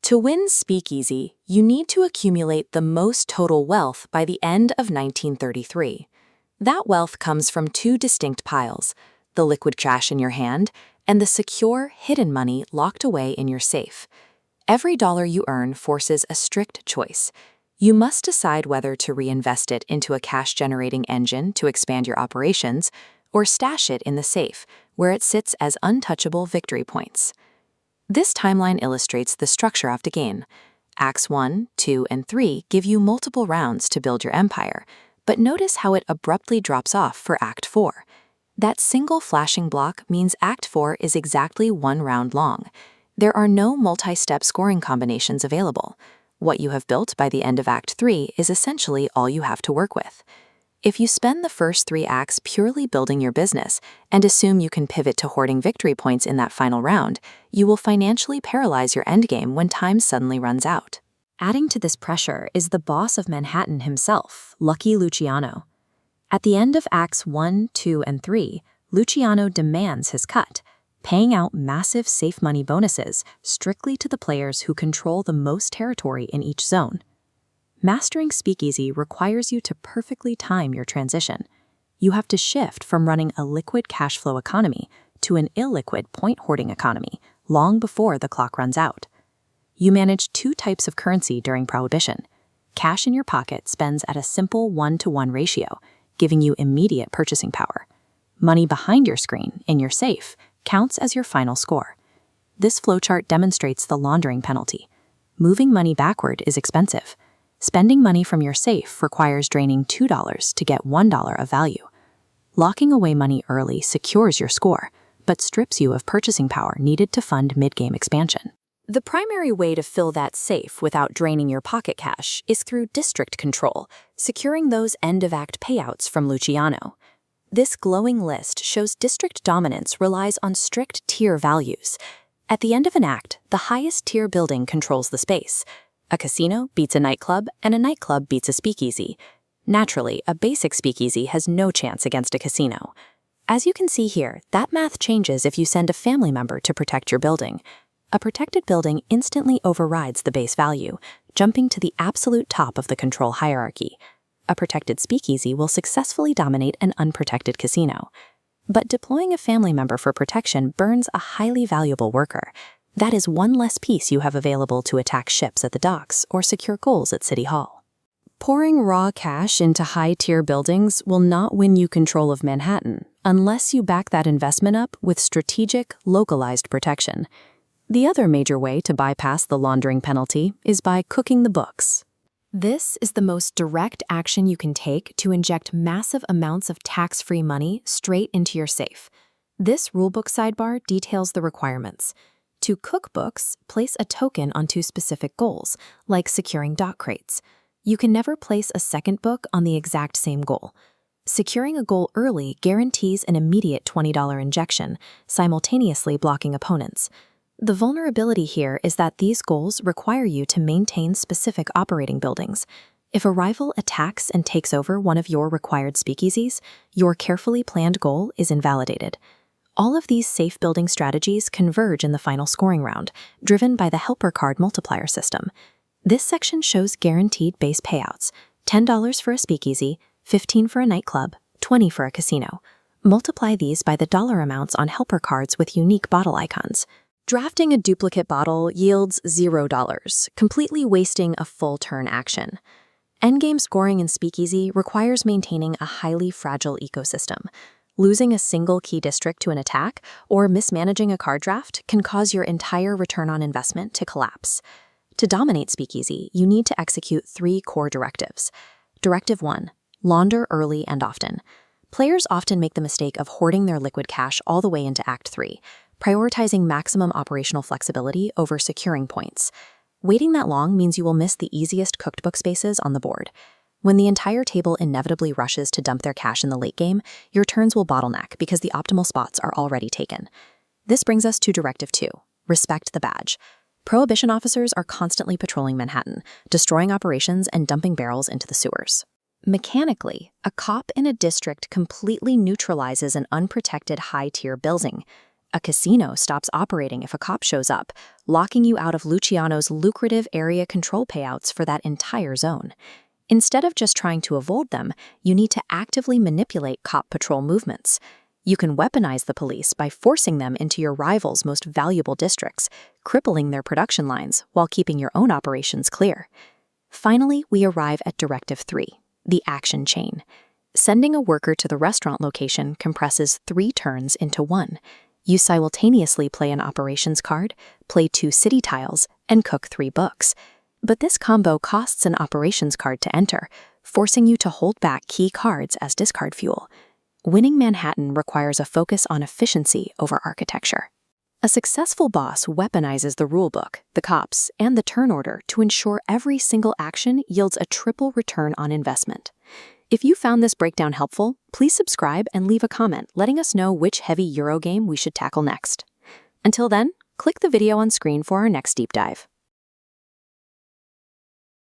To win Speakeasy, you need to accumulate the most total wealth by the end of 1933. That wealth comes from two distinct piles, the liquid cash in your hand and the secure, hidden money locked away in your safe. Every dollar you earn forces a strict choice. You must decide whether to reinvest it into a cash-generating engine to expand your operations or stash it in the safe, where it sits as untouchable victory points. This timeline illustrates the structure of the game. Acts 1, 2, and 3 give you multiple rounds to build your empire, but notice how it abruptly drops off for Act 4. That single flashing block means Act 4 is exactly 1 round long. There are no multi-step scoring combinations available. What you have built by the end of Act 3 is essentially all you have to work with. If you spend the first 3 acts purely building your business and assume you can pivot to hoarding victory points in that final round, you will financially paralyze your endgame when time suddenly runs out. Adding to this pressure is the boss of Manhattan himself, Lucky Luciano. At the end of Acts 1, 2, and 3, Luciano demands his cut, paying out massive safe money bonuses strictly to the players who control the most territory in each zone. Mastering Speakeasy requires you to perfectly time your transition. You have to shift from running a liquid cash flow economy to an illiquid point hoarding economy long before the clock runs out. You manage 2 types of currency during Prohibition. Cash in your pocket spends at a simple 1-to-1 ratio, giving you immediate purchasing power. Money behind your screen, in your safe, counts as your final score. This flowchart demonstrates the laundering penalty. Moving money backward is expensive. Spending money from your safe requires draining $2 to get $1 of value. Locking away money early secures your score, but strips you of purchasing power needed to fund mid-game expansion. The primary way to fill that safe without draining your pocket cash is through district control, securing those end-of-act payouts from Luciano. This glowing list shows district dominance relies on strict tier values. At the end of an act, the highest tier building controls the space. A casino beats a nightclub, and a nightclub beats a speakeasy. Naturally, a basic speakeasy has no chance against a casino. As you can see here, that math changes if you send a family member to protect your building. A protected building instantly overrides the base value, jumping to the absolute top of the control hierarchy. A protected speakeasy will successfully dominate an unprotected casino. But deploying a family member for protection burns a highly valuable worker. That is one less piece you have available to attack ships at the docks or secure goals at City Hall. Pouring raw cash into high-tier buildings will not win you control of Manhattan unless you back that investment up with strategic, localized protection. The other major way to bypass the laundering penalty is by cooking the books. This is the most direct action you can take to inject massive amounts of tax-free money straight into your safe. This rulebook sidebar details the requirements. To cook books, place a token onto specific goals, like securing dock crates. You can never place a second book on the exact same goal. Securing a goal early guarantees an immediate $20 injection, simultaneously blocking opponents. The vulnerability here is that these goals require you to maintain specific operating buildings. If a rival attacks and takes over one of your required speakeasies, your carefully planned goal is invalidated. All of these safe building strategies converge in the final scoring round, driven by the helper card multiplier system. This section shows guaranteed base payouts: $10 for a speakeasy, $15 for a nightclub, $20 for a casino. Multiply these by the dollar amounts on helper cards with unique bottle icons. Drafting a duplicate bottle yields $0, completely wasting a full turn action. Endgame scoring in Speakeasy requires maintaining a highly fragile ecosystem. Losing a single key district to an attack or mismanaging a card draft can cause your entire return on investment to collapse. To dominate Speakeasy, you need to execute 3 core directives. Directive 1. Launder early and often. Players often make the mistake of hoarding their liquid cash all the way into Act 3, prioritizing maximum operational flexibility over securing points. Waiting that long means you will miss the easiest cooked book spaces on the board. When the entire table inevitably rushes to dump their cash in the late game, your turns will bottleneck because the optimal spots are already taken. This brings us to Directive 2, Respect the Badge. Prohibition officers are constantly patrolling Manhattan, destroying operations and dumping barrels into the sewers. Mechanically, a cop in a district completely neutralizes an unprotected high-tier building. A casino stops operating if a cop shows up, locking you out of Luciano's lucrative area control payouts for that entire zone. Instead of just trying to avoid them, you need to actively manipulate cop patrol movements. You can weaponize the police by forcing them into your rivals' most valuable districts, crippling their production lines while keeping your own operations clear. Finally, we arrive at Directive 3, the action chain. Sending a worker to the restaurant location compresses 3 turns into 1. You simultaneously play an operations card, play 2 city tiles, and cook 3 books. But this combo costs an operations card to enter, forcing you to hold back key cards as discard fuel. Winning Manhattan requires a focus on efficiency over architecture. A successful boss weaponizes the rulebook, the cops, and the turn order to ensure every single action yields a triple return on investment. If you found this breakdown helpful, please subscribe and leave a comment letting us know which heavy Eurogame we should tackle next. Until then, click the video on screen for our next deep dive.